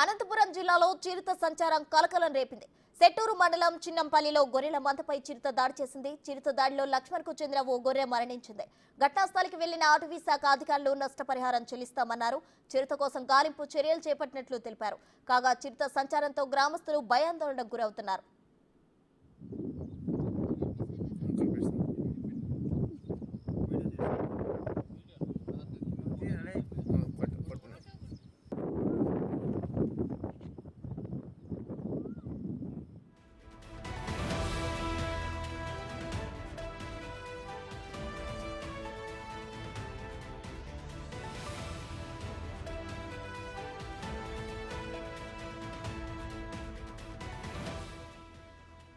అనంతపురం జిల్లాలో చిరుత సంచారం కలకలం రేపింది. సెట్టూరు మండలం చిన్నంపల్లిలో గొర్రెల మందపై చిరుత దాడి చేసింది. చిరుత దాడిలో లక్ష్మణ్కు చెందిన ఓ గొర్రె మరణించింది. ఘటనాస్థలికి వెళ్లిన అటవీ శాఖ అధికారులు నష్టపరిహారం చెల్లిస్తామన్నారు. చిరుత కోసం గాలింపు చర్యలు చేపట్టినట్లు తెలిపారు. కాగా చిరుత సంచారంతో గ్రామస్తులు భయాందోళనకు గురవుతున్నారు.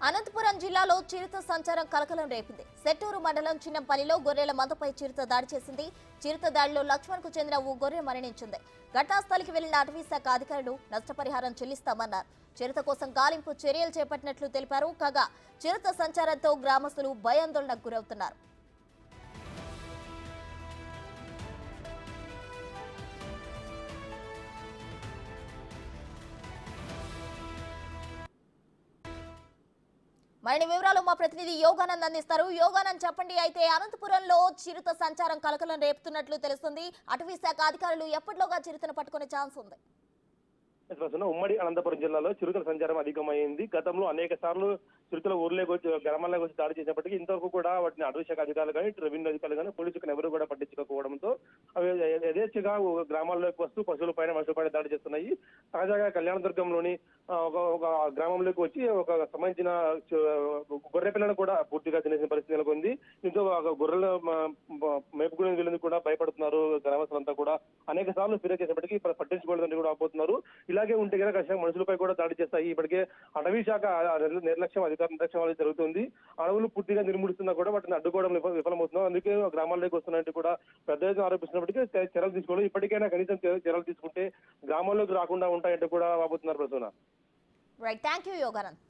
అనంతపురం జిల్లాలో చిరుత సంచారం కలకలం రేపింది. సెట్టూరు మండలం చిన్నంపల్లిలో గొర్రెల మందపై చిరుత దాడి చేసింది. చిరుత దాడిలో లక్ష్మణ్కు చెందిన ఓ గొర్రె మరణించింది. ఘటనాస్థలికి వెళ్లిన అటవీ శాఖ అధికారులు నష్టపరిహారం చెల్లిస్తామన్నారు. చిరుత కోసం గాలింపు చర్యలు చేపట్టినట్లు తెలిపారు. కాగా చిరుత సంచారంతో గ్రామస్తులు భయాందోళనకు గురవుతున్నారు. మరిన్ని వివరాలు మా ప్రతినిధి యోగానంద్ అందిస్తారు. యోగానంద్ చెప్పండి. అయితే అనంతపురంలో చిరుత సంచారం కలకలం రేపుతున్నట్లు తెలుస్తుంది. అటవీ శాఖ అధికారులు ఎప్పటిలోగా చిరుతను పట్టుకునే ఛాన్స్ ఉంది? ఉమ్మడి అనంతపురం జిల్లాలో చిరుతల సంచారం అధికమైంది. గతంలో అనేక సార్లు చిరుతల ఊర్లోకి వచ్చి గ్రామాల్లోకి వచ్చి దాడి చేసినప్పటికీ ఇంతవరకు కూడా వాటిని అటవీ శాఖ అధికారులు కానీ రెవెన్యూ అధికారులు కానీ పోలీసులు ఎవరు కూడా పట్టించుకోకపోవడంతో అవి యథేచ్ఛగా గ్రామాల్లోకి వస్తూ పశువుల పైన మనుషుల పైన దాడి చేస్తున్నాయి. తాజాగా కళ్యాణదుర్గంలోని ఒక గ్రామంలోకి వచ్చి ఒక సంబంధించిన గొర్రె పిల్లను కూడా పూర్తిగా తినేసిన పరిస్థితి నెలకొంది. దీంతో గొర్రెల మేపుకునే వీళ్ళని కూడా భయపడుతున్నారు. గ్రామస్తులంతా కూడా అనేక సార్లు ఫిర్యాదు చేసినప్పటికీ పట్టించుకోవడానికి కూడా ఆపోతున్నారు. ఇలాగే ఉంటే కనుక ఖచ్చితంగా మనుషులపై కూడా దాడి చేస్తాయి. ఇప్పటికే అటవీ శాఖ నిర్లక్ష్యం అధికార నిర్లక్ష్యం అనేది జరుగుతుంది. అడవులు పూర్తిగా నిర్మూలిస్తున్నా కూడా వాటిని అడ్డుకోవడం విఫలమవుతున్నాం. అందుకే గ్రామాల్లోకి వస్తున్నట్టు కూడా పెద్ద ఎత్తున ఆరోపిస్తున్నప్పటికీ చర్యలు తీసుకోవడం, ఇప్పటికైనా కనీసం చర్యలు తీసుకుంటే గ్రామాల్లోకి రాకుండా ఉంటాయంటూ కూడా వాపోతున్నారు. Prasuna. Right, thank you Yoganand.